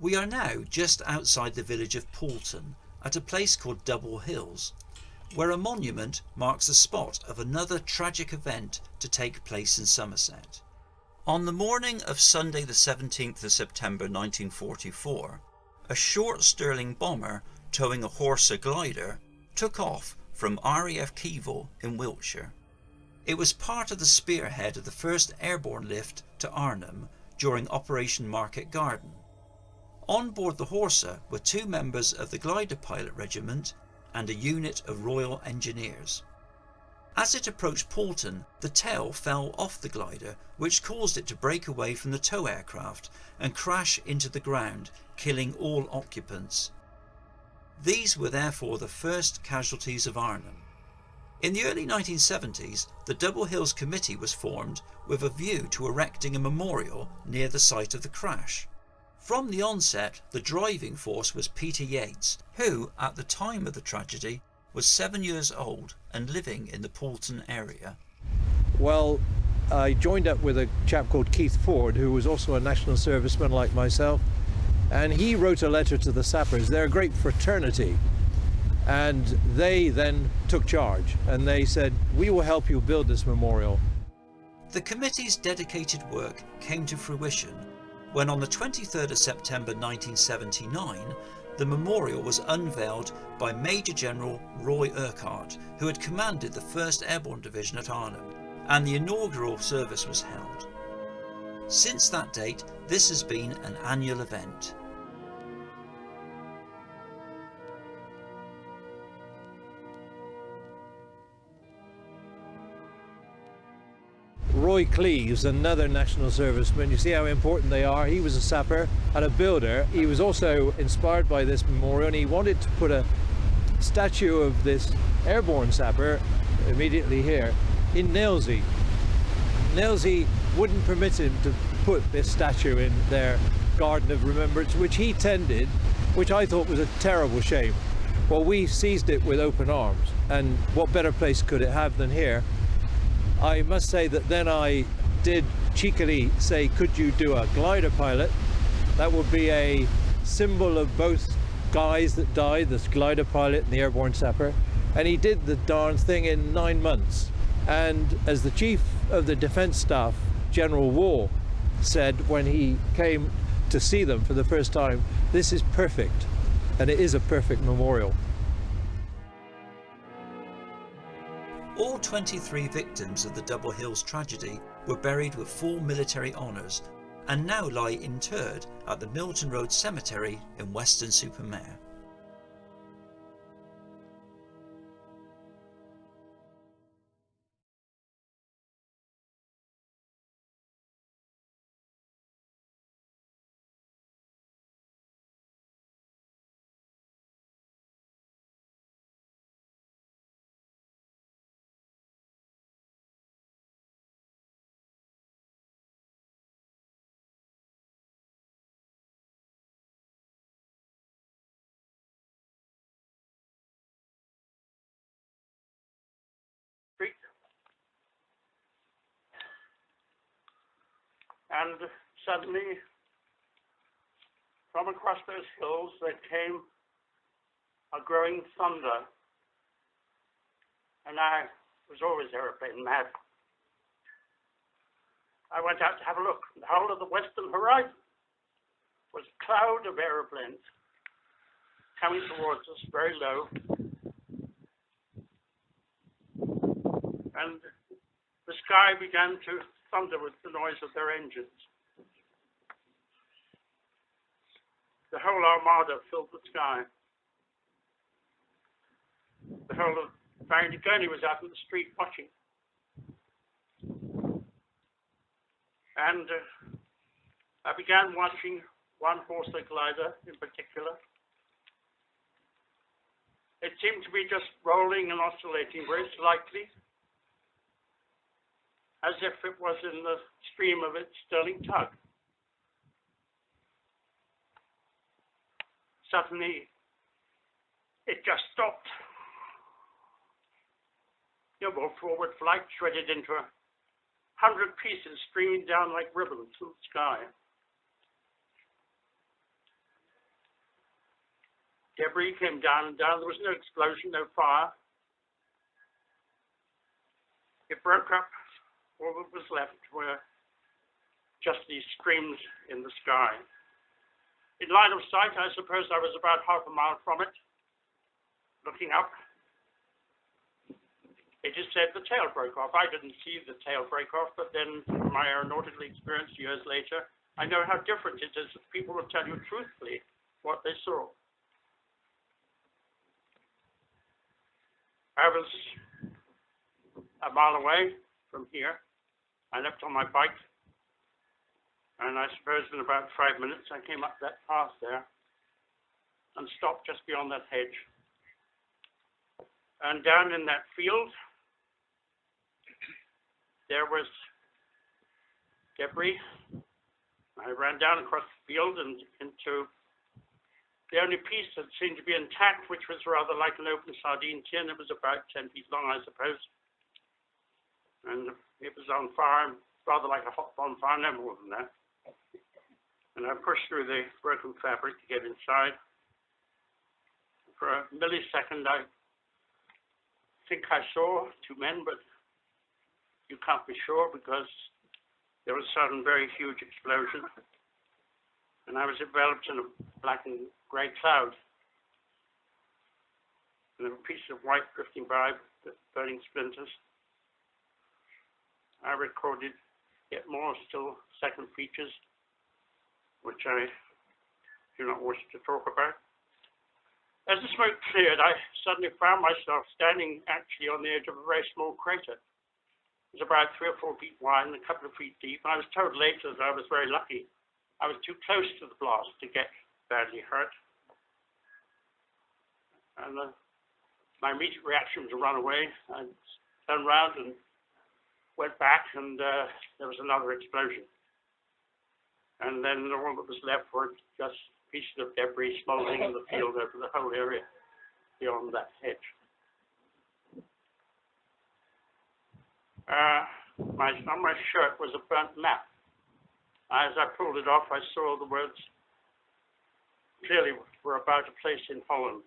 We are now just outside the village of Paulton, at a place called Double Hills, where a monument marks the spot of another tragic event to take place in Somerset. On the morning of Sunday the 17th of September 1944, a short Stirling bomber towing a Horsa Glider took off from RAF Keevil in Wiltshire. It was part of the spearhead of the first airborne lift to Arnhem during Operation Market Garden. On board the Horsa were 2 members of the Glider Pilot Regiment and a unit of Royal Engineers. As it approached Paulton, the tail fell off the glider, which caused it to break away from the tow aircraft and crash into the ground, killing all occupants. These were therefore the first casualties of Arnhem. In the early 1970s, the Double Hills Committee was formed with a view to erecting a memorial near the site of the crash. From the onset, the driving force was Peter Yeates, who, at the time of the tragedy, was 7 years old and living in the Paulton area. Well, I joined up with a chap called Keith Ford, who was also a national serviceman like myself, and he wrote a letter to the sappers. They're a great fraternity, and they then took charge, and they said, we will help you build this memorial. The committee's dedicated work came to fruition when on the 23rd of September 1979, the memorial was unveiled by Major General Roy Urquhart, who had commanded the 1st Airborne Division at Arnhem, and the inaugural service was held. Since that date, this has been an annual event. Roy Cleves, another national serviceman, you see how important they are. He was a sapper and a builder. He was also inspired by this memorial, and he wanted to put a statue of this airborne sapper immediately here in Nailsea. Nailsea wouldn't permit him to put this statue in their garden of remembrance, which he tended, which I thought was a terrible shame. Well, we seized it with open arms, and what better place could it have than here? I must say that then I did cheekily say, could you do a glider pilot? That would be a symbol of both guys that died, the glider pilot and the airborne sapper. And he did the darn thing in 9 months. And as the Chief of the Defence Staff, General Wall, said when he came to see them for the first time, this is perfect. And it is a perfect memorial. All 23 victims of the Double Hills tragedy were buried with full military honours and now lie interred at the Milton Road Cemetery in Weston-super-Mare. And suddenly, from across those hills, there came a growing thunder. And I was always aeroplane mad. I went out to have a look. The whole of the western horizon was a cloud of aeroplanes coming towards us, very low. And the sky began to thunder with the noise of their engines. The whole armada filled the sky. The whole of Barrington Gurney was out in the street watching. And I began watching one Horsa Glider in particular. It seemed to be just rolling and oscillating very slightly, as if it was in the stream of its Stirling tug. Suddenly, it just stopped. Your forward flight shredded into 100 pieces, streaming down like ribbons through the sky. debris came down and down. There was no explosion, no fire. It broke up. All that was left were just these streams in the sky. In line of sight, I suppose I was about half a mile from it, looking up. It is said the tail broke off. I didn't see the tail break off, but then from my aeronautical experience years later, I know how different it is. People will tell you truthfully what they saw. I was a mile away from here. I left on my bike, and I suppose in about 5 minutes I came up that path there and stopped just beyond that hedge. And down in that field, there was debris. I ran down across the field and into the only piece that seemed to be intact, which was rather like an open sardine tin. It was about 10 feet long, I suppose. And it was on fire, rather like a hot bonfire, no more than that. And I pushed through the broken fabric to get inside. For a millisecond, I think I saw two men, but you can't be sure because there was a sudden very huge explosion. And I was enveloped in a black and grey cloud. And a piece of white drifting by with burning splinters. I recorded yet more still second features, which I do not wish to talk about. As the smoke cleared, I suddenly found myself standing actually on the edge of a very small crater. It was about 3 or 4 feet wide and a couple of feet deep. And I was told later that I was very lucky. I was too close to the blast to get badly hurt. And my immediate reaction was to run away. I turned around and went back, and there was another explosion. And then all that was left were just pieces of debris smoldering in the field over the whole area beyond that hedge. On my shirt was a burnt map. As I pulled it off, I saw the words clearly were about a place in Holland.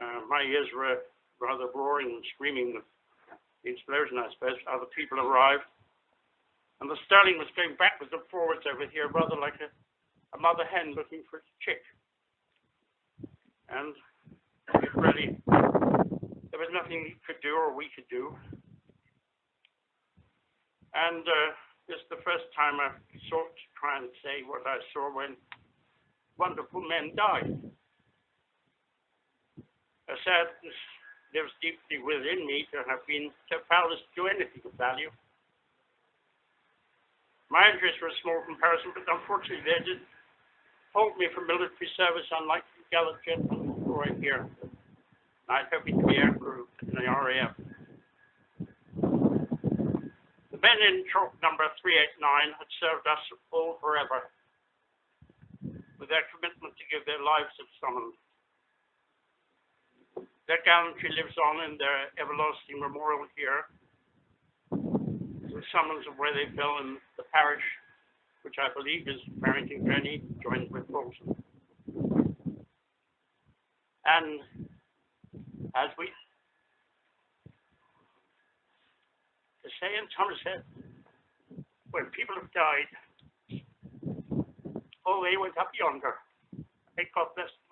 My ears were rather roaring and screaming with the explosion, I suppose. Other people arrived. And the Sterling was going backwards and forwards over here, rather like a mother hen looking for its chick. And it really, there was nothing he could do or we could do. And this is the first time I've sought to try and say what I saw when wonderful men died. A sadness lives deeply within me to have been so powerless to do anything of value. My injuries were a small comparison, but unfortunately they did hold me from military service, unlike the gallant gentlemen who are here. I was hoping to be aircrew in the RAF. The men in chalk number 389 had served us all forever, with their commitment to give their lives if summoned. Their gallantry lives on in their everlasting memorial here, the summons of where they fell in the parish, which I believe is Barrington Gurney, joined with Paulton. And as we say in Somerset, when people have died, oh, they went up yonder. May God bless them.